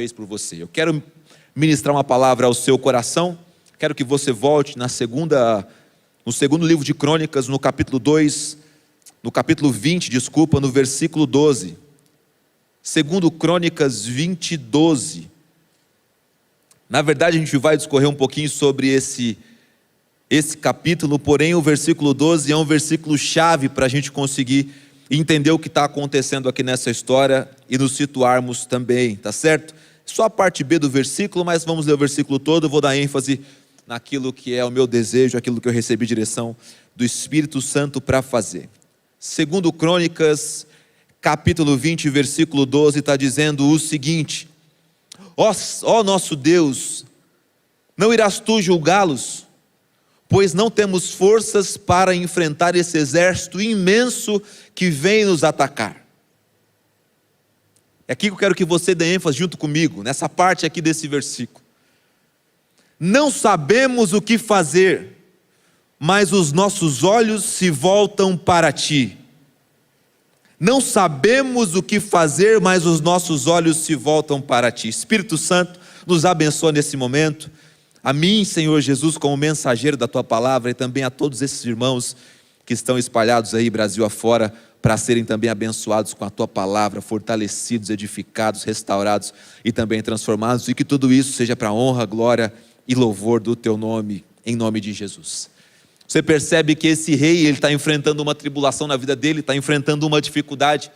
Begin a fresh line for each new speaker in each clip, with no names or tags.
fez por você. Eu quero ministrar uma palavra ao seu coração. Quero que você volte no segundo livro de Crônicas, no capítulo 20, no versículo 12. Segundo Crônicas 20, 12. Na verdade, a gente vai discorrer um pouquinho sobre esse capítulo, porém o versículo 12 é um versículo chave para a gente conseguir entender o que está acontecendo aqui nessa história e nos situarmos também, tá certo? Só a parte B do versículo, mas vamos ler o versículo todo. Eu vou dar ênfase naquilo que é o meu desejo, aquilo que eu recebi direção do Espírito Santo para fazer. Segundo Crônicas, capítulo 20, versículo 12, está dizendo o seguinte: ó nosso Deus, não irás tu julgá-los? Pois não temos forças para enfrentar esse exército imenso que vem nos atacar. É aqui que eu quero que você dê ênfase junto comigo, nessa parte aqui desse versículo. Não sabemos o que fazer, mas os nossos olhos se voltam para ti. Não sabemos o que fazer, mas os nossos olhos se voltam para ti. Espírito Santo, nos abençoa nesse momento. A mim, Senhor Jesus, como mensageiro da tua palavra, e também a todos esses irmãos que estão espalhados aí Brasil afora, para serem também abençoados com a tua palavra, fortalecidos, edificados, restaurados e também transformados, e que tudo isso seja para a honra, glória e louvor do teu nome, em nome de Jesus. Você percebe que esse rei, ele está enfrentando uma tribulação na vida dele, está enfrentando uma dificuldade,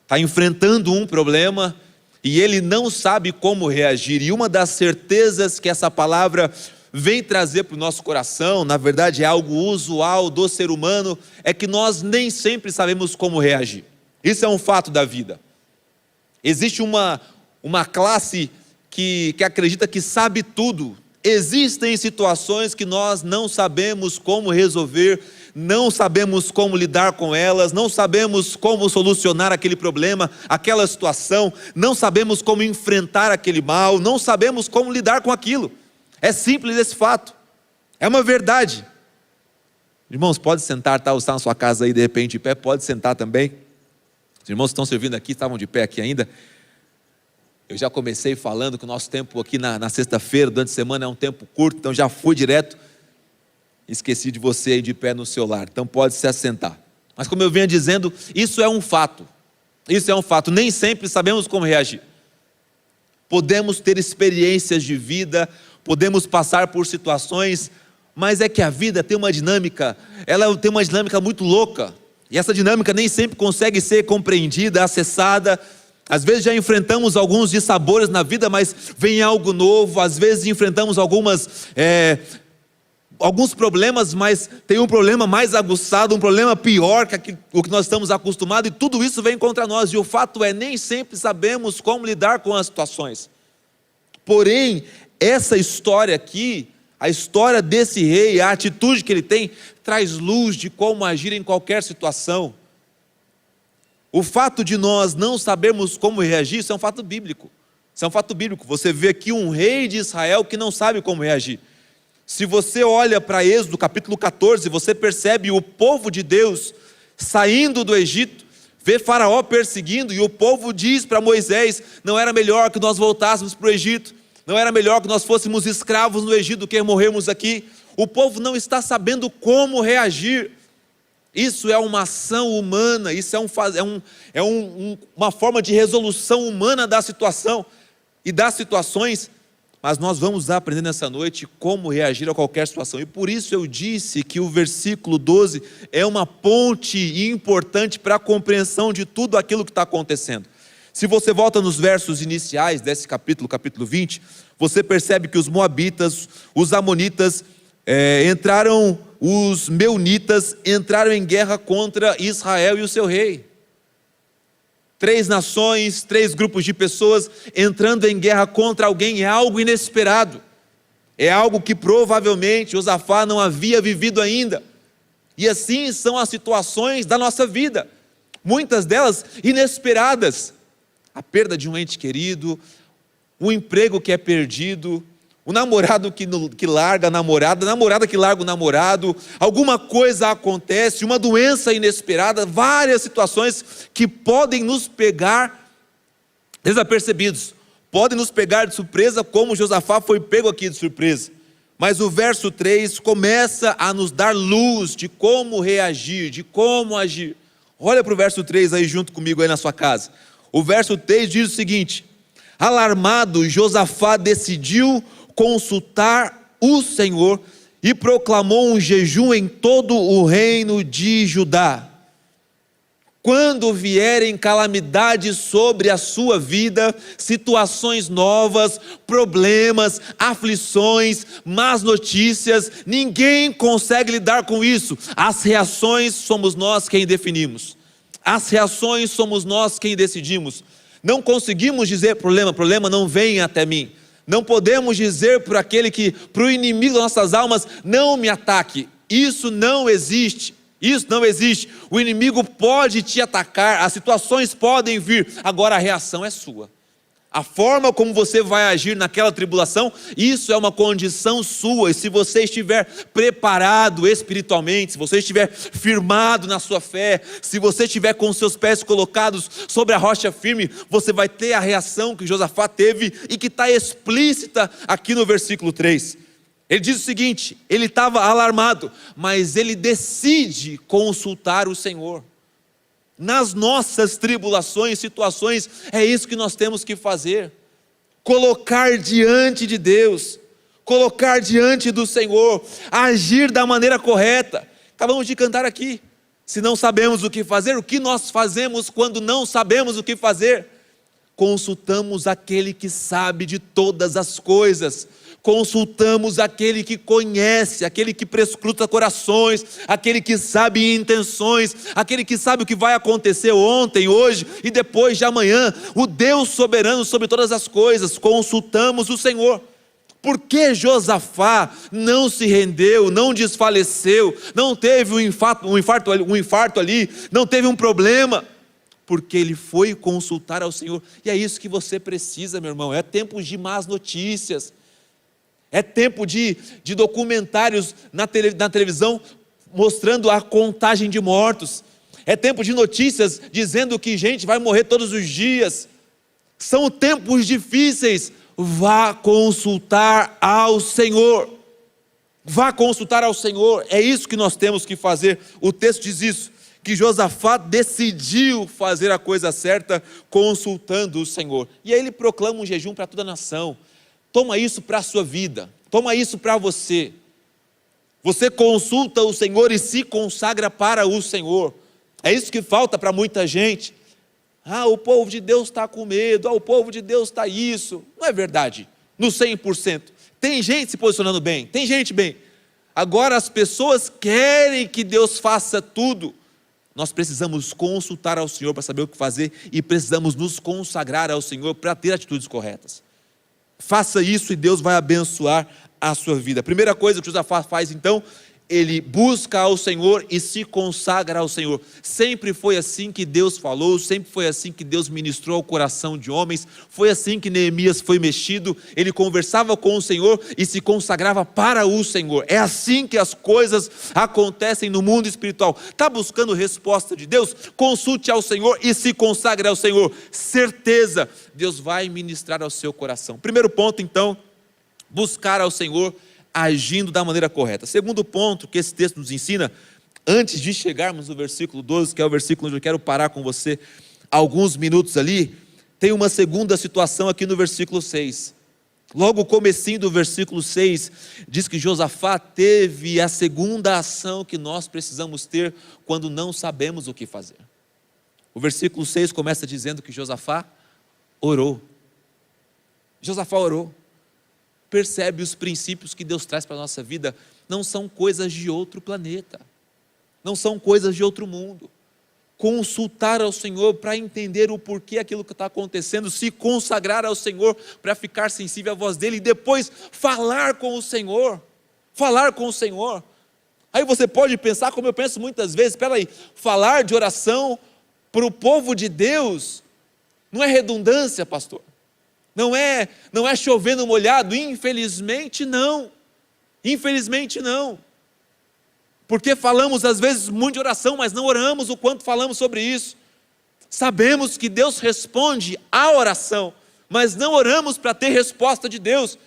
está enfrentando um problema, e ele não sabe como reagir. E uma das certezas que essa palavra vem trazer para o nosso coração, na verdade é algo usual do ser humano, é que nós nem sempre sabemos como reagir. Isso é um fato da vida. Existe uma classe que acredita que sabe tudo. Existem situações que nós não sabemos como resolver, não sabemos como lidar com elas, não sabemos como solucionar aquele problema, aquela situação, não sabemos como enfrentar aquele mal, não sabemos como lidar com aquilo. É simples esse fato, é uma verdade. Irmãos, pode sentar, tá? Você está na sua casa aí de repente de pé, pode sentar também. Os irmãos que estão servindo aqui, estavam de pé aqui ainda. Eu já comecei falando que o nosso tempo aqui na sexta-feira, durante a semana, é um tempo curto, então já fui direto. Esqueci de você aí de pé no seu lar, então pode se assentar. Mas como eu venho dizendo, isso é um fato. Isso é um fato, nem sempre sabemos como reagir. Podemos ter experiências de vida, podemos passar por situações, mas é que a vida tem uma dinâmica, ela tem uma dinâmica muito louca, e essa dinâmica nem sempre consegue ser compreendida, acessada. Às vezes já enfrentamos alguns dissabores na vida, mas vem algo novo. Às vezes enfrentamos alguns problemas, mas tem um problema mais aguçado, um problema pior que o que nós estamos acostumados, e tudo isso vem contra nós, e o fato é, nem sempre sabemos como lidar com as situações. Porém, essa história aqui, a história desse rei, a atitude que ele tem, traz luz de como agir em qualquer situação. O fato de nós não sabermos como reagir, isso é um fato bíblico. Isso é um fato bíblico. Você vê aqui um rei de Israel que não sabe como reagir. Se você olha para Êxodo capítulo 14, você percebe o povo de Deus saindo do Egito, vê Faraó perseguindo, e o povo diz para Moisés: não era melhor que nós voltássemos para o Egito? Não era melhor que nós fôssemos escravos no Egito do que morrermos aqui? O povo não está sabendo como reagir. Isso é uma ação humana, isso é uma forma de resolução humana da situação e das situações, mas nós vamos aprender nessa noite como reagir a qualquer situação. E por isso eu disse que o versículo 12 é uma ponte importante para a compreensão de tudo aquilo que está acontecendo. Se você volta nos versos iniciais desse capítulo 20, você percebe que os moabitas, os amonitas, os meunitas entraram em guerra contra Israel e o seu rei. 3 nações, 3 grupos de pessoas entrando em guerra contra alguém é algo inesperado. É algo que provavelmente Josafá não havia vivido ainda. E assim são as situações da nossa vida. Muitas delas inesperadas. A perda de um ente querido, um emprego que é perdido, o namorado que larga a namorada que larga o namorado, alguma coisa acontece, uma doença inesperada, várias situações que podem nos pegar desapercebidos. podem nos pegar de surpresa, como Josafá foi pego aqui de surpresa. Mas o verso 3 começa a nos dar luz de como reagir, de como agir. Olha para o verso 3 aí junto comigo aí na sua casa. O verso 3 diz o seguinte: alarmado, Josafá decidiu consultar o Senhor e proclamou um jejum em todo o reino de Judá. Quando vierem calamidades sobre a sua vida, situações novas, problemas, aflições, más notícias, ninguém consegue lidar com isso. As reações somos nós quem definimos. As reações somos nós quem decidimos. Não conseguimos dizer problema não vem até mim. Não podemos dizer para o inimigo das nossas almas, não me ataque. Isso não existe. Isso não existe. O inimigo pode te atacar, as situações podem vir, agora a reação é sua. A forma como você vai agir naquela tribulação, isso é uma condição sua. E se você estiver preparado espiritualmente, se você estiver firmado na sua fé, se você estiver com os seus pés colocados sobre a rocha firme, você vai ter a reação que Josafá teve e que está explícita aqui no versículo 3. Ele diz o seguinte: ele estava alarmado, mas ele decide consultar o Senhor. Nas nossas tribulações, situações, é isso que nós temos que fazer. Colocar diante de Deus, colocar diante do Senhor, agir da maneira correta. Acabamos de cantar aqui. Se não sabemos o que fazer, o que nós fazemos quando não sabemos o que fazer? Consultamos aquele que sabe de todas as coisas. Consultamos aquele que conhece, aquele que prescruta corações, aquele que sabe intenções, aquele que sabe o que vai acontecer ontem, hoje e depois de amanhã, o Deus soberano sobre todas as coisas. Consultamos o Senhor. Por que Josafá não se rendeu, não desfaleceu, não teve um infarto ali, não teve um problema? Porque ele foi consultar ao Senhor. E é isso que você precisa, meu irmão. É tempo de más notícias. É tempo de documentários na televisão mostrando a contagem de mortos. É tempo de notícias dizendo que gente vai morrer todos os dias. São tempos difíceis. Vá consultar ao Senhor. Vá consultar ao Senhor. É isso que nós temos que fazer. O texto diz isso, que Josafá decidiu fazer a coisa certa consultando o Senhor. E aí ele proclama um jejum para toda a nação. Toma isso para a sua vida, toma isso para você. Você consulta o Senhor e se consagra para o Senhor. É isso que falta para muita gente. O povo de Deus está com medo, o povo de Deus está isso. Não é verdade, no 100%. Tem gente se posicionando bem, tem gente bem. Agora as pessoas querem que Deus faça tudo. Nós precisamos consultar ao Senhor para saber o que fazer e precisamos nos consagrar ao Senhor para ter atitudes corretas. Faça isso e Deus vai abençoar a sua vida. A primeira coisa que Josafá faz então, ele busca ao Senhor e se consagra ao Senhor. Sempre foi assim que Deus falou, sempre foi assim que Deus ministrou ao coração de homens, foi assim que Neemias foi mexido, ele conversava com o Senhor e se consagrava para o Senhor. É assim que as coisas acontecem no mundo espiritual. Está buscando resposta de Deus? Consulte ao Senhor e se consagre ao Senhor. Certeza, Deus vai ministrar ao seu coração. Primeiro ponto então, buscar ao Senhor agindo da maneira correta. Segundo ponto que esse texto nos ensina, antes de chegarmos no versículo 12, que é o versículo onde eu quero parar com você alguns minutos ali, tem uma segunda situação aqui no versículo 6. Logo o comecinho do versículo 6, diz que Josafá teve a segunda ação que nós precisamos ter quando não sabemos o que fazer. O versículo 6 começa dizendo que Josafá orou. Josafá orou. Percebe os princípios que Deus traz para a nossa vida, não são coisas de outro planeta, não são coisas de outro mundo. Consultar ao Senhor para entender o porquê aquilo que está acontecendo, se consagrar ao Senhor para ficar sensível à voz dEle e depois falar com o Senhor, Aí você pode pensar, como eu penso muitas vezes, espera aí, falar de oração para o povo de Deus, não é redundância, pastor? Não é chovendo molhado? Infelizmente não, porque falamos às vezes muito de oração, mas não oramos o quanto falamos sobre isso. Sabemos que Deus responde à oração, mas não oramos para ter resposta de Deus.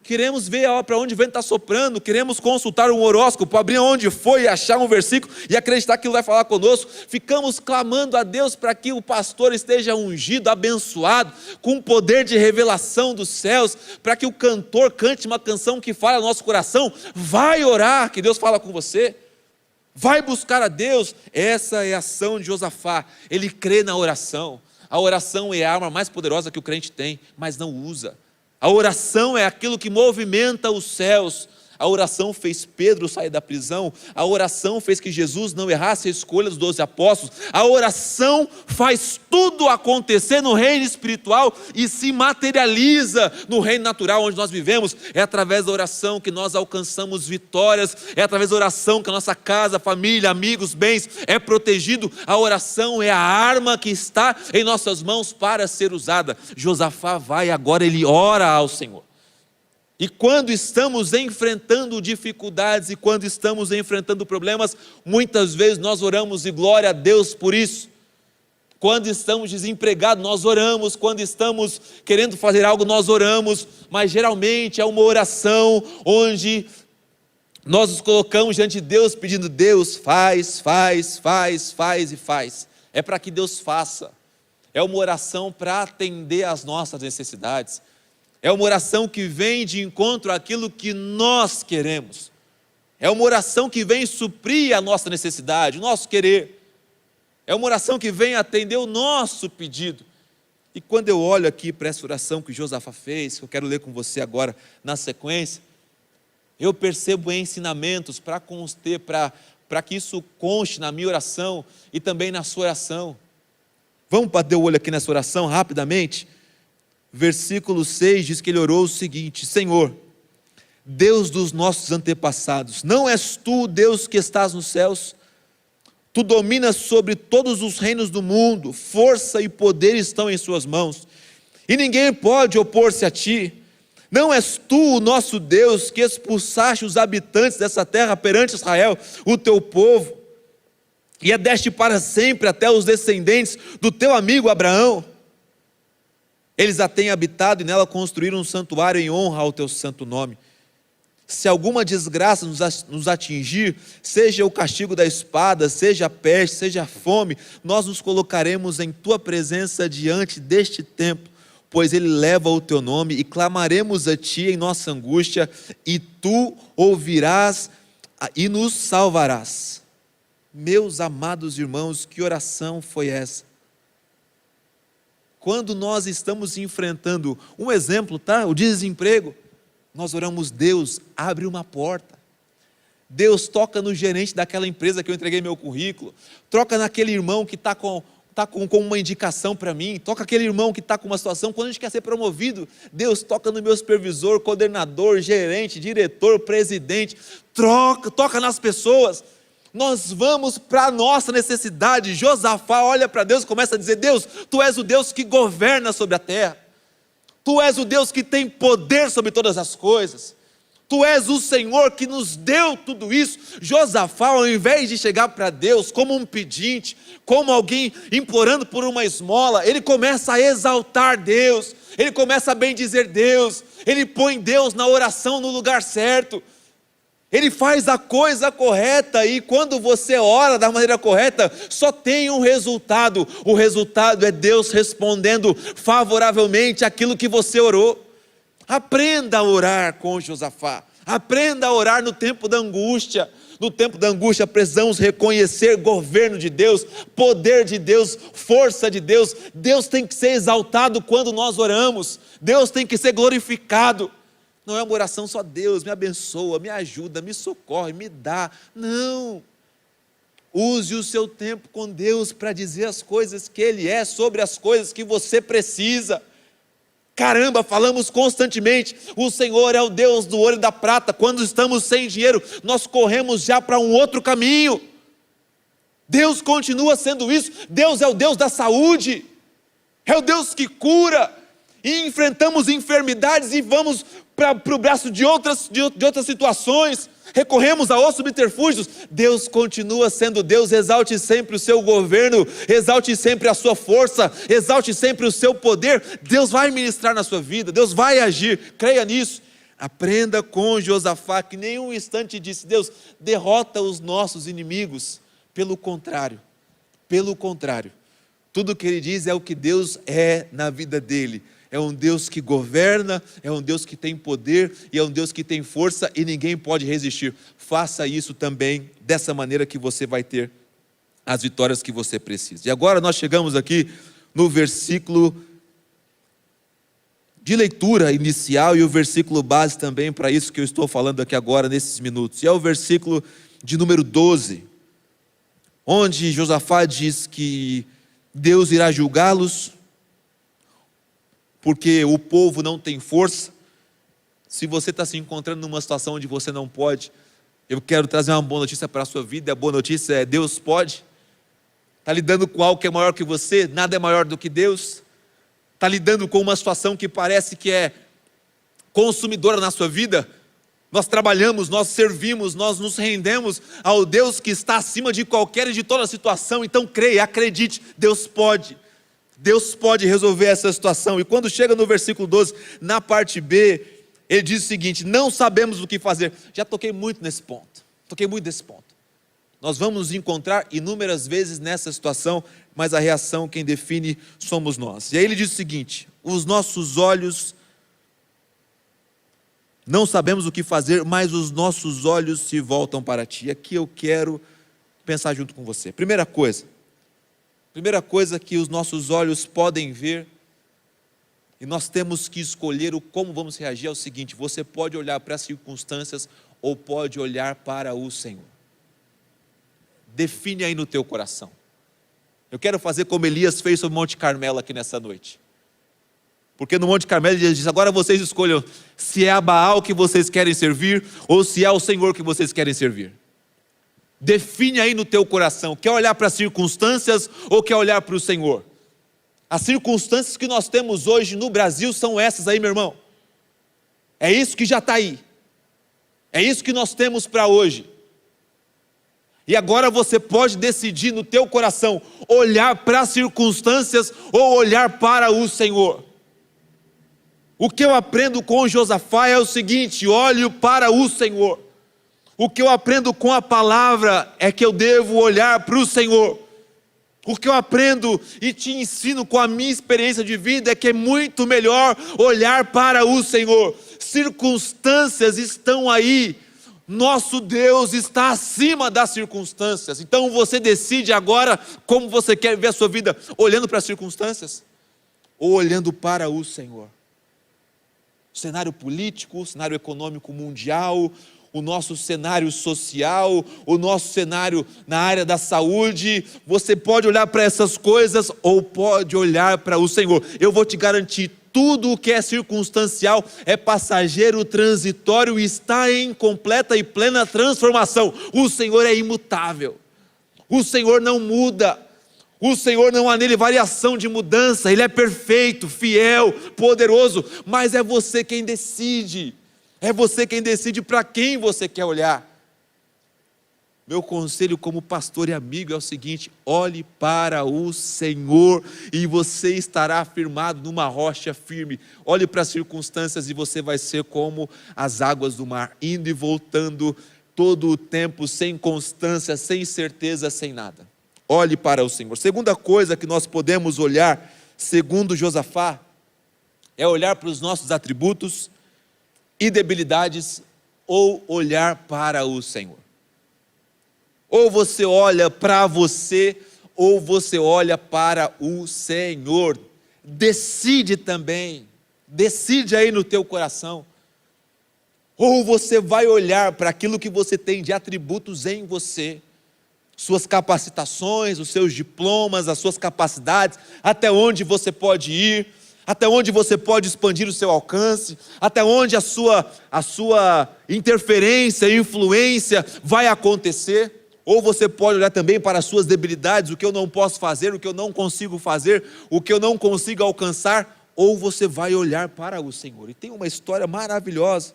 Queremos ver para onde o vento está soprando, queremos consultar um horóscopo, abrir onde foi, achar um versículo e acreditar que ele vai falar conosco. Ficamos clamando a Deus para que o pastor esteja ungido, abençoado, com o poder de revelação dos céus, para que o cantor cante uma canção que fale ao nosso coração. Vai orar, que Deus fala com você. Vai buscar a Deus. Essa é a ação de Josafá. Ele crê na oração. A oração é a arma mais poderosa que o crente tem, mas não usa. A oração é aquilo que movimenta os céus. A oração fez Pedro sair da prisão. A oração fez que Jesus não errasse a escolha dos 12 apóstolos. A oração faz tudo acontecer no reino espiritual e se materializa no reino natural onde nós vivemos. É através da oração que nós alcançamos vitórias. É através da oração que a nossa casa, família, amigos, bens é protegido. A oração é a arma que está em nossas mãos para ser usada. Josafá vai agora, ele ora ao Senhor. E quando estamos enfrentando dificuldades e quando estamos enfrentando problemas, muitas vezes nós oramos e glória a Deus por isso. Quando estamos desempregados, nós oramos. Quando estamos querendo fazer algo, nós oramos. Mas geralmente é uma oração onde nós nos colocamos diante de Deus pedindo: Deus, faz. É para que Deus faça. É uma oração para atender às nossas necessidades. É uma oração que vem de encontro àquilo que nós queremos. É uma oração que vem suprir a nossa necessidade, o nosso querer. É uma oração que vem atender o nosso pedido. E quando eu olho aqui para essa oração que Josafá fez, que eu quero ler com você agora na sequência, eu percebo ensinamentos para que isso conste na minha oração e também na sua oração. Vamos bater o olho aqui nessa oração rapidamente? Versículo 6 diz que ele orou o seguinte: Senhor, Deus dos nossos antepassados, não és tu o Deus que estás nos céus? Tu dominas sobre todos os reinos do mundo, força e poder estão em suas mãos, e ninguém pode opor-se a ti. Não és tu o nosso Deus que expulsaste os habitantes dessa terra perante Israel, o teu povo, e a deste para sempre até os descendentes do teu amigo Abraão? Eles a têm habitado e nela construíram um santuário em honra ao teu santo nome. Se alguma desgraça nos atingir, seja o castigo da espada, seja a peste, seja a fome, nós nos colocaremos em tua presença diante deste templo, pois ele leva o teu nome, e clamaremos a ti em nossa angústia, e tu ouvirás e nos salvarás. Meus amados irmãos, que oração foi essa? Quando nós estamos enfrentando, um exemplo, tá? O desemprego, nós oramos: Deus, abre uma porta. Deus, toca no gerente daquela empresa que eu entreguei meu currículo. Toca naquele irmão que está com uma indicação para mim. Toca aquele irmão que está com uma situação. Quando a gente quer ser promovido, Deus, toca no meu supervisor, coordenador, gerente, diretor, presidente. Toca nas pessoas. Nós vamos para a nossa necessidade. Josafá olha para Deus e começa a dizer: Deus, tu és o Deus que governa sobre a terra. Tu és o Deus que tem poder sobre todas as coisas. Tu és o Senhor que nos deu tudo isso. Josafá, ao invés de chegar para Deus como um pedinte, como alguém implorando por uma esmola, ele começa a exaltar Deus, ele começa a bendizer Deus, ele põe Deus na oração no lugar certo. Ele faz a coisa correta, e quando você ora da maneira correta, só tem um resultado. O resultado é Deus respondendo favoravelmente aquilo que você orou. Aprenda a orar com Josafá. Aprenda a orar no tempo da angústia. No tempo da angústia precisamos reconhecer governo de Deus, poder de Deus, força de Deus. Deus tem que ser exaltado quando nós oramos. Deus tem que ser glorificado. Não é uma oração só: Deus me abençoa, me ajuda, me socorre, me dá. Não. Use o seu tempo com Deus para dizer as coisas que Ele é, sobre as coisas que você precisa. Caramba, falamos constantemente: o Senhor é o Deus do ouro e da prata. Quando estamos sem dinheiro, nós corremos já para um outro caminho. Deus continua sendo isso. Deus é o Deus da saúde, é o Deus que cura. e enfrentamos enfermidades e vamos para o braço de outras situações, recorremos a outros subterfúgios, Deus continua sendo Deus. Exalte sempre o seu governo, exalte sempre a sua força, exalte sempre o seu poder. Deus vai ministrar na sua vida, Deus vai agir, creia nisso. Aprenda com Josafá, que nem um instante disse: Deus, derrota os nossos inimigos. Pelo contrário, tudo que ele diz é o que Deus é na vida dele. É um Deus que governa, é um Deus que tem poder e é um Deus que tem força e ninguém pode resistir. Faça isso também, dessa maneira que você vai ter as vitórias que você precisa. E agora nós chegamos aqui no versículo de leitura inicial e o versículo base também, para isso que eu estou falando aqui agora nesses minutos. E é o versículo de número 12, onde Josafá diz que Deus irá julgá-los, porque o povo não tem força. Se você está se encontrando numa situação onde você não pode, eu quero trazer uma boa notícia para a sua vida. A boa notícia é: Deus pode. Está lidando com algo que é maior que você, nada é maior do que Deus. Está lidando com uma situação que parece que é consumidora na sua vida. Nós trabalhamos, nós servimos, nós nos rendemos ao Deus que está acima de qualquer e de toda situação. Então creia, acredite, Deus pode. Deus pode resolver essa situação. E quando chega no versículo 12, na parte B, ele diz o seguinte: não sabemos o que fazer. Já toquei muito nesse ponto. Nós vamos nos encontrar inúmeras vezes nessa situação, mas a reação, quem define, somos nós. E aí ele diz o seguinte: os nossos olhos, não sabemos o que fazer, mas os nossos olhos se voltam para ti. Aqui eu quero pensar junto com você. Primeira coisa que os nossos olhos podem ver, e nós temos que escolher o como vamos reagir, é o seguinte: você pode olhar para as circunstâncias ou pode olhar para o Senhor. Define aí no teu coração. Eu quero fazer como Elias fez sobre o Monte Carmelo aqui nessa noite. Porque no Monte Carmelo ele diz: agora vocês escolham se é a Baal que vocês querem servir ou se é o Senhor que vocês querem servir. Define aí no teu coração: quer olhar para as circunstâncias ou quer olhar para o Senhor? As circunstâncias que nós temos hoje no Brasil são essas aí, meu irmão. É isso que já está aí. É isso que nós temos para hoje. E agora você pode decidir no teu coração: olhar para as circunstâncias ou olhar para o Senhor. O que eu aprendo com Josafá é o seguinte: olho para o Senhor. O que eu aprendo com a palavra é que eu devo olhar para o Senhor. O que eu aprendo e te ensino com a minha experiência de vida é que é muito melhor olhar para o Senhor. Circunstâncias estão aí, nosso Deus está acima das circunstâncias. Então você decide agora como você quer ver a sua vida: olhando para as circunstâncias ou olhando para o Senhor. O cenário político, o cenário econômico mundial, o nosso cenário social, o nosso cenário na área da saúde, você pode olhar para essas coisas ou pode olhar para o Senhor. Eu vou te garantir: tudo o que é circunstancial é passageiro, transitório e está em completa e plena transformação. O Senhor é imutável, o Senhor não muda, o Senhor não há nele variação de mudança. Ele é perfeito, fiel, poderoso, mas é você quem decide. É você quem decide para quem você quer olhar. Meu conselho como pastor e amigo é o seguinte: olhe para o Senhor e você estará firmado numa rocha firme. Olhe para as circunstâncias e você vai ser como as águas do mar, indo e voltando todo o tempo, sem constância, sem certeza, sem nada. Olhe para o Senhor. Segunda coisa que nós podemos olhar, segundo Josafá, é olhar para os nossos atributos e debilidades ou olhar para o Senhor. Ou você olha para você ou você olha para o Senhor. Decide também, decide aí no teu coração. Ou você vai olhar para aquilo que você tem de atributos em você, suas capacitações, os seus diplomas, as suas capacidades, até onde você pode ir, até onde você pode expandir o seu alcance, até onde a sua interferência e influência vai acontecer. Ou você pode olhar também para as suas debilidades: o que eu não posso fazer, o que eu não consigo fazer, o que eu não consigo alcançar. ou você vai olhar para o Senhor. E tem uma história maravilhosa,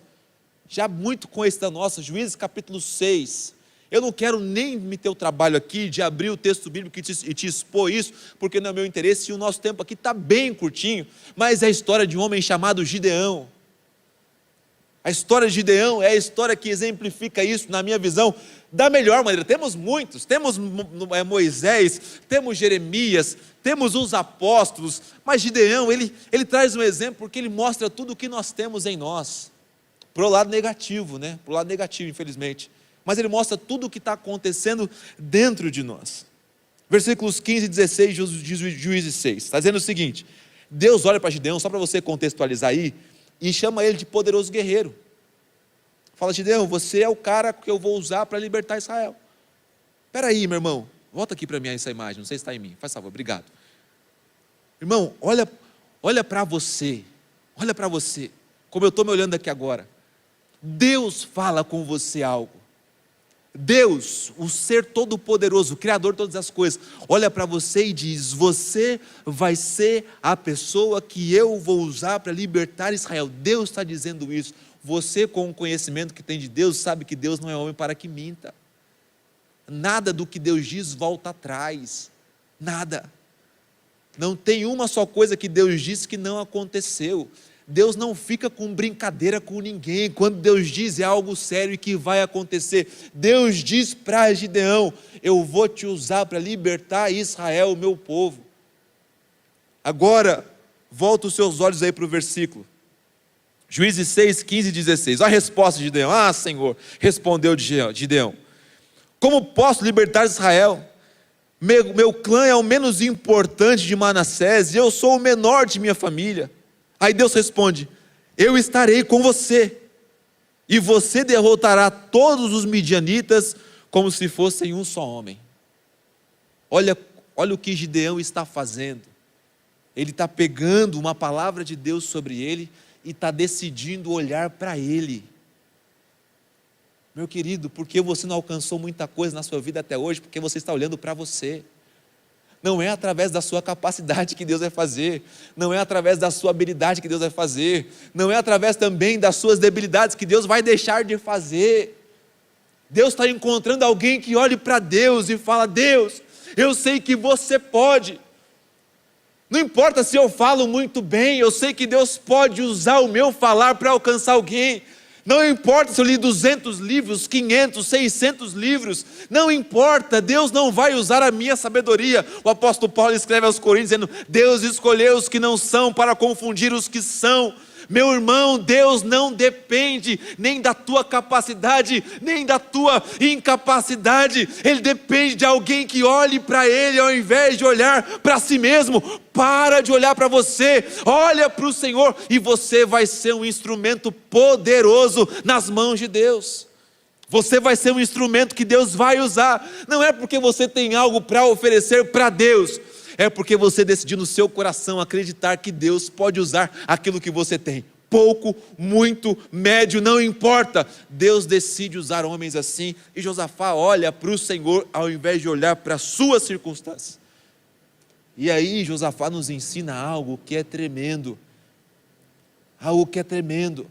já muito conhecida da nossa, Juízes capítulo 6. Eu não quero nem me ter o trabalho aqui de abrir o texto bíblico e te expor isso, porque não é meu interesse, e o nosso tempo aqui está bem curtinho, mas é a história de um homem chamado Gideão. A história de Gideão é a história que exemplifica isso, na minha visão, da melhor maneira. Temos muitos, temos Moisés, temos Jeremias, temos os apóstolos, mas Gideão, ele traz um exemplo, porque ele mostra tudo o que nós temos em nós, para o lado negativo, né? Para o lado negativo, infelizmente, mas ele mostra tudo o que está acontecendo dentro de nós. Versículos 15 e 16 de Juízes 6, está dizendo o seguinte: Deus olha para Gideão, só para você contextualizar aí, e chama ele de poderoso guerreiro. Fala: Gideão, você é o cara que eu vou usar para libertar Israel. Espera aí, meu irmão, volta aqui para mim essa imagem, não sei se está em mim, faz favor, obrigado. Irmão, olha para você, como eu estou me olhando aqui agora. Deus fala com você algo. Deus, o ser todo-poderoso, o Criador de todas as coisas, olha para você e diz: você vai ser a pessoa que eu vou usar para libertar Israel. Deus está dizendo isso. Você, com o conhecimento que tem de Deus, sabe que Deus não é homem para que minta. Nada do que Deus diz volta atrás, nada. Não tem uma só coisa que Deus disse que não aconteceu. Deus não fica com brincadeira com ninguém. Quando Deus diz, é algo sério e que vai acontecer. Deus diz para Gideão: eu vou te usar para libertar Israel, o meu povo. Agora, volta os seus olhos aí para o versículo. Juízes 6, 15 e 16. Olha a resposta de Gideão. Ah, Senhor, respondeu Gideão: como posso libertar Israel? Meu clã é o menos importante de Manassés, e eu sou o menor de minha família. Aí Deus responde: eu estarei com você, e você derrotará todos os midianitas como se fossem um só homem. Olha o que Gideão está fazendo. Ele está pegando uma palavra de Deus sobre ele e está decidindo olhar para ele. Meu querido, por que você não alcançou muita coisa na sua vida até hoje? Porque você está olhando para você. Não é através da sua capacidade que Deus vai fazer, não é através da sua habilidade que Deus vai fazer, não é através também das suas debilidades que Deus vai deixar de fazer. Deus está encontrando alguém que olhe para Deus e fala: Deus, eu sei que você pode. Não importa se eu falo muito bem, eu sei que Deus pode usar o meu falar para alcançar alguém. Não importa se eu li 200 livros, 500, 600 livros, não importa, Deus não vai usar a minha sabedoria. O apóstolo Paulo escreve aos Coríntios dizendo: Deus escolheu os que não são para confundir os que são. Meu irmão, Deus não depende nem da tua capacidade, nem da tua incapacidade. Ele depende de alguém que olhe para Ele ao invés de olhar para si mesmo. Para de olhar para você, olha para o Senhor, e você vai ser um instrumento poderoso nas mãos de Deus. Você vai ser um instrumento que Deus vai usar. Não é porque você tem algo para oferecer para Deus, é porque você decidiu no seu coração acreditar que Deus pode usar aquilo que você tem. Pouco, muito, médio, não importa. Deus decide usar homens assim. E Josafá olha para o Senhor ao invés de olhar para as suas circunstâncias. E aí Josafá nos ensina algo que é tremendo. Algo que é tremendo.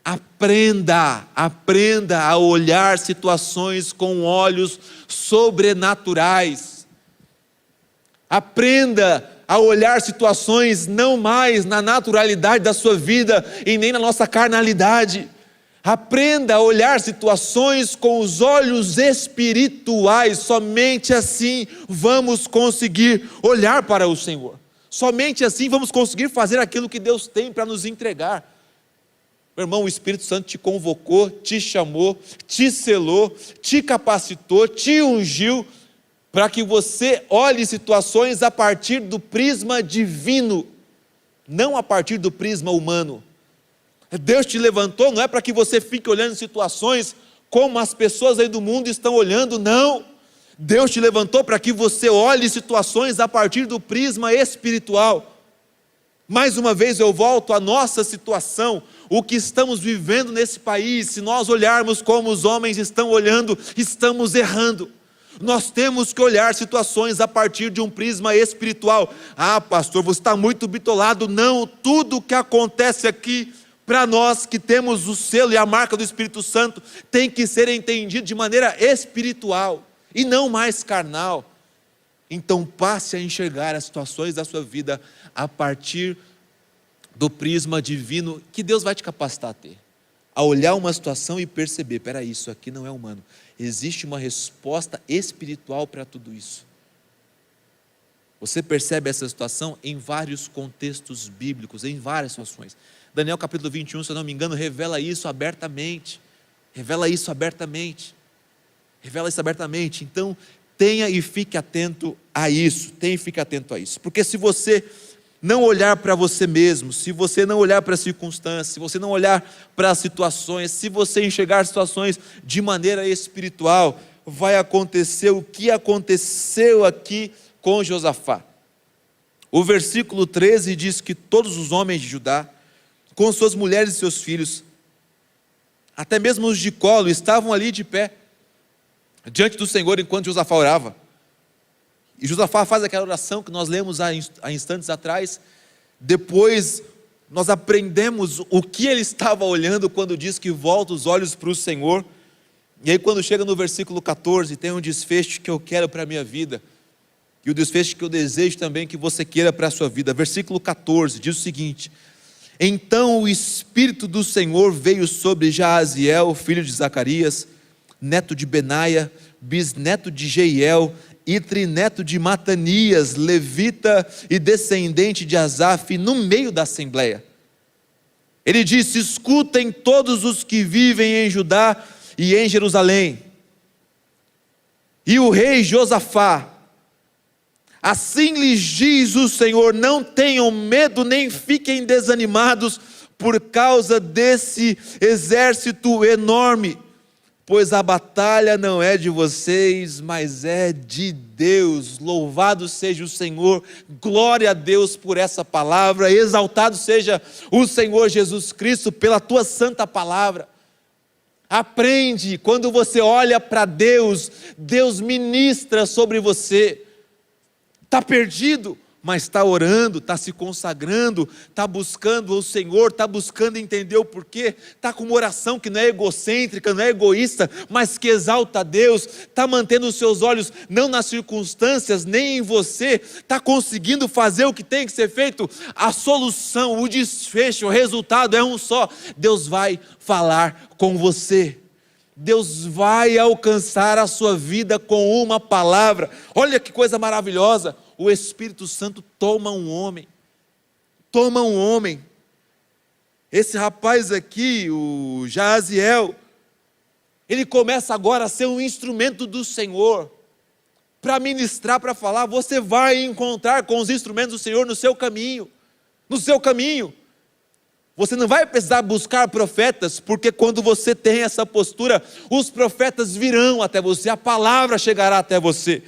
Aprenda a olhar situações com olhos sobrenaturais. Aprenda a olhar situações não mais na naturalidade da sua vida e nem na nossa carnalidade. Aprenda a olhar situações com os olhos espirituais. Somente assim vamos conseguir olhar para o Senhor. Somente assim vamos conseguir fazer aquilo que Deus tem para nos entregar. Meu irmão, o Espírito Santo te convocou, te chamou, te selou, te capacitou, te ungiu, para que você olhe situações a partir do prisma divino, não a partir do prisma humano. Deus te levantou, não é para que você fique olhando situações como as pessoas aí do mundo estão olhando, não. Deus te levantou para que você olhe situações a partir do prisma espiritual. Mais uma vez eu volto à nossa situação, o que estamos vivendo nesse país. Se nós olharmos como os homens estão olhando, estamos errando. Nós temos que olhar situações a partir de um prisma espiritual. Ah, pastor, você está muito bitolado. Não, tudo que acontece aqui, para nós que temos o selo e a marca do Espírito Santo, tem que ser entendido de maneira espiritual e não mais carnal. Então passe a enxergar as situações da sua vida a partir do prisma divino que Deus vai te capacitar a ter. A olhar uma situação e perceber, peraí, isso aqui não é humano. Existe uma resposta espiritual para tudo isso. Você percebe essa situação em vários contextos bíblicos, em várias situações. Daniel capítulo 21, se eu não me engano, revela isso abertamente. Revela isso abertamente. Revela isso abertamente. Então, tenha e fique atento a isso. Tenha e fique atento a isso. Porque se você não olhar para você mesmo, se você não olhar para as circunstâncias, se você não olhar para as situações, se você enxergar situações de maneira espiritual, vai acontecer o que aconteceu aqui com Josafá. O versículo 13 diz que todos os homens de Judá, com suas mulheres e seus filhos, até mesmo os de colo, estavam ali de pé, diante do Senhor enquanto Josafá orava. E Josafá faz aquela oração que nós lemos há instantes atrás. Depois nós aprendemos o que ele estava olhando quando diz que volta os olhos para o Senhor. E aí quando chega no versículo 14, tem um desfecho que eu quero para a minha vida, e o desfecho que eu desejo também que você queira para a sua vida. Versículo 14 diz o seguinte: então o Espírito do Senhor veio sobre Jaaziel, filho de Zacarias, neto de Benaia, bisneto de Jeiel, e trineto de Matanias, levita e descendente de Asaf, no meio da assembleia. Ele disse: escutem todos os que vivem em Judá e em Jerusalém, e o rei Josafá, assim lhes diz o Senhor: não tenham medo nem fiquem desanimados por causa desse exército enorme, pois a batalha não é de vocês, mas é de Deus. Louvado seja o Senhor, glória a Deus por essa palavra, exaltado seja o Senhor Jesus Cristo pela tua santa palavra. Aprende, quando você olha para Deus, Deus ministra sobre você. Está perdido, mas está orando, está se consagrando, está buscando o Senhor, está buscando entender o porquê, está com uma oração que não é egocêntrica, não é egoísta, mas que exalta a Deus, está mantendo os seus olhos não nas circunstâncias, nem em você, está conseguindo fazer o que tem que ser feito. A solução, o desfecho, o resultado é um só: Deus vai falar com você. Deus vai alcançar a sua vida com uma palavra. Olha que coisa maravilhosa. O Espírito Santo toma um homem. Esse rapaz aqui, o Jaaziel, ele começa agora a ser um instrumento do Senhor, para ministrar, para falar. Você vai encontrar com os instrumentos do Senhor no seu caminho. Você não vai precisar buscar profetas, porque quando você tem essa postura, os profetas virão até você, a palavra chegará até você.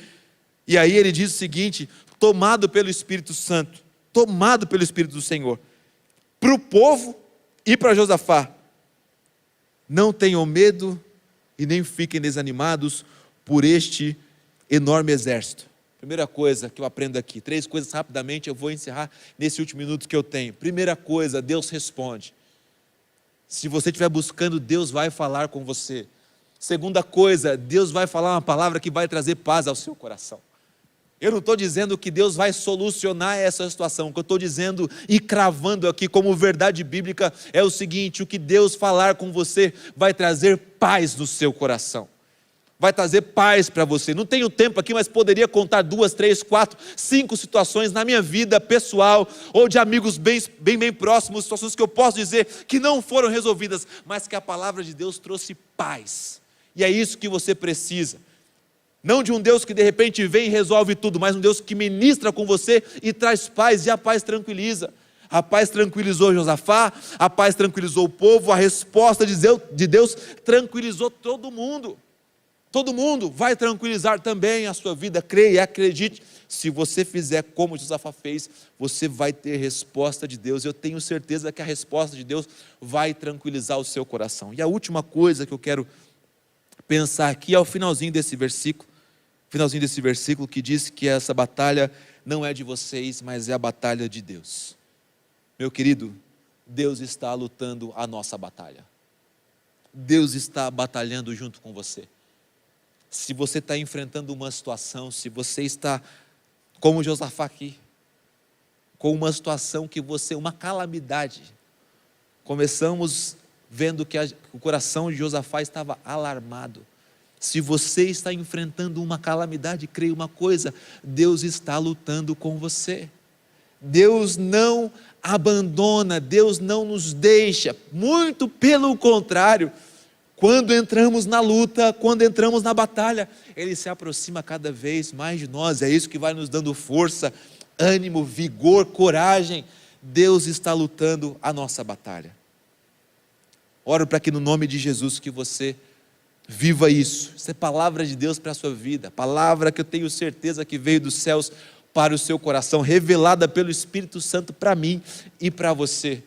E aí ele diz o seguinte, tomado pelo Espírito Santo, tomado pelo Espírito do Senhor, para o povo e para Josafá: não tenham medo e nem fiquem desanimados por este enorme exército. Primeira coisa que eu aprendo aqui, 3 coisas rapidamente, eu vou encerrar nesse último minuto que eu tenho. Primeira coisa, Deus responde. Se você estiver buscando, Deus vai falar com você. Segunda coisa, Deus vai falar uma palavra que vai trazer paz ao seu coração. Eu não estou dizendo que Deus vai solucionar essa situação. O que eu estou dizendo e cravando aqui como verdade bíblica é o seguinte: o que Deus falar com você vai trazer paz no seu coração. Vai trazer paz para você. Não tenho tempo aqui, mas poderia contar 2, 3, 4, 5 situações na minha vida pessoal, ou de amigos bem próximos, situações que eu posso dizer que não foram resolvidas, mas que a palavra de Deus trouxe paz. E é isso que você precisa. Não de um Deus que de repente vem e resolve tudo, mas um Deus que ministra com você e traz paz, e a paz tranquiliza. A paz tranquilizou Josafá, a paz tranquilizou o povo, a resposta de Deus tranquilizou todo mundo. Todo mundo vai tranquilizar também a sua vida. Creia e acredite, se você fizer como Josafá fez, você vai ter resposta de Deus. Eu tenho certeza que a resposta de Deus vai tranquilizar o seu coração. E a última coisa que eu quero pensar aqui é o finalzinho desse versículo. finalzinho desse versículo, que diz que essa batalha não é de vocês, mas é a batalha de Deus. Meu querido, Deus está lutando a nossa batalha. Deus está batalhando junto com você. Se você está enfrentando uma situação, se você está, como Josafá aqui, com uma situação que você, uma calamidade. Começamos vendo que o coração de Josafá estava alarmado. Se você está enfrentando uma calamidade, creia uma coisa, Deus está lutando com você. Deus não abandona, Deus não nos deixa, muito pelo contrário. Quando entramos na luta, quando entramos na batalha, Ele se aproxima cada vez mais de nós. É isso que vai nos dando força, ânimo, vigor, coragem. Deus está lutando a nossa batalha. Oro para que no nome de Jesus que você viva isso. Isso é palavra de Deus para a sua vida. Palavra que eu tenho certeza que veio dos céus para o seu coração, revelada pelo Espírito Santo para mim e para você.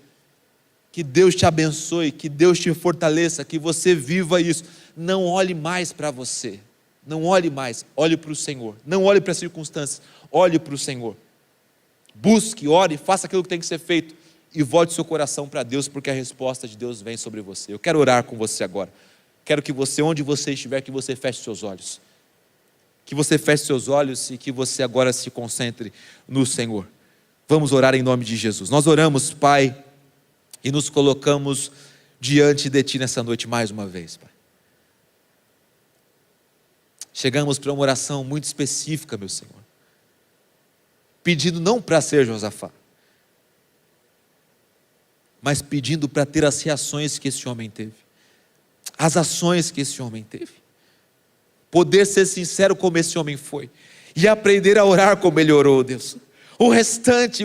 Que Deus te abençoe, que Deus te fortaleça, que você viva isso. Não olhe mais para você. Não olhe mais, olhe para o Senhor. Não olhe para as circunstâncias, olhe para o Senhor. Busque, ore, faça aquilo que tem que ser feito e volte seu coração para Deus, porque a resposta de Deus vem sobre você. Eu quero orar com você agora. Quero que você, onde você estiver, que você feche seus olhos. Que você feche seus olhos e que você agora se concentre no Senhor. Vamos orar em nome de Jesus. Nós oramos, Pai, e nos colocamos diante de Ti nessa noite mais uma vez, Pai. Chegamos para uma oração muito específica, meu Senhor. Pedindo não para ser Josafá, mas pedindo para ter as reações que esse homem teve. As ações que esse homem teve. Poder ser sincero como esse homem foi. E aprender a orar como ele orou, Deus. O restante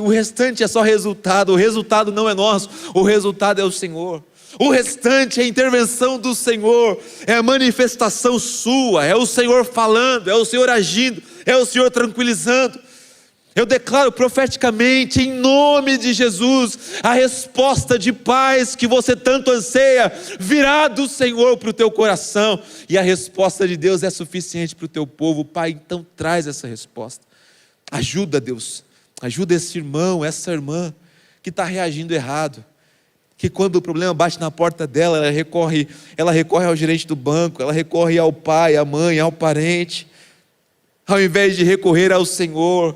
é só resultado. O resultado não é nosso, o resultado é o Senhor. O restante é a intervenção do Senhor, é a manifestação sua, é o Senhor falando, é o Senhor agindo, é o Senhor tranquilizando. Eu declaro profeticamente, em nome de Jesus, a resposta de paz que você tanto anseia, virá do Senhor para o teu coração, e a resposta de Deus é suficiente para o teu povo. Pai, então traz essa resposta. Ajuda, Deus, ajuda esse irmão, essa irmã, que está reagindo errado, que quando o problema bate na porta dela, ela recorre ao gerente do banco, ela recorre ao pai, à mãe, ao parente, ao invés de recorrer ao Senhor.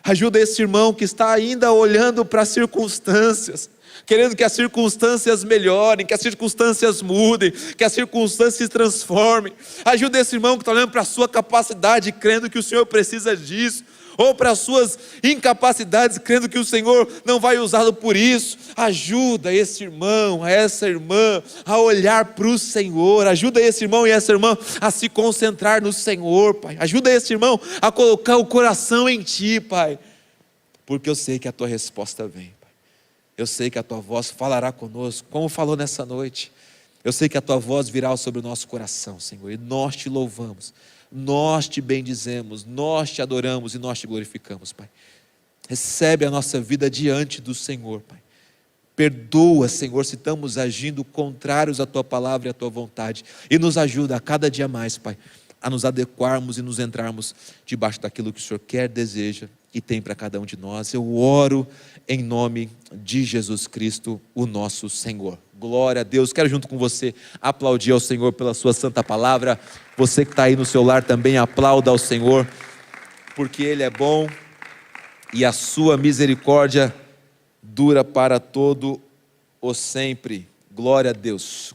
Ajuda esse irmão que está ainda olhando para as circunstâncias, querendo que as circunstâncias melhorem, que as circunstâncias mudem, que as circunstâncias se transformem. Ajuda esse irmão que está olhando para a sua capacidade, crendo que o Senhor precisa disso, ou para as suas incapacidades, crendo que o Senhor não vai usá-lo por isso. Ajuda esse irmão, essa irmã a olhar para o Senhor. Ajuda esse irmão e essa irmã a se concentrar no Senhor, Pai. Ajuda esse irmão a colocar o coração em Ti, Pai, porque eu sei que a Tua resposta vem, Pai. Eu sei que a Tua voz falará conosco, como falou nessa noite. Eu sei que a Tua voz virá sobre o nosso coração, Senhor, e nós Te louvamos, nós Te bendizemos, nós Te adoramos e nós Te glorificamos, Pai. Recebe a nossa vida diante do Senhor, Pai. Perdoa, Senhor, se estamos agindo contrários à Tua palavra e à Tua vontade, e nos ajuda a cada dia mais, Pai, a nos adequarmos e nos entrarmos debaixo daquilo que o Senhor quer, deseja e tem para cada um de nós. Eu oro em nome de Jesus Cristo, o nosso Senhor. Glória a Deus. Quero junto com você aplaudir ao Senhor pela sua santa palavra. Você que está aí no seu lar também aplauda ao Senhor, porque Ele é bom e a sua misericórdia dura para todo o sempre. Glória a Deus.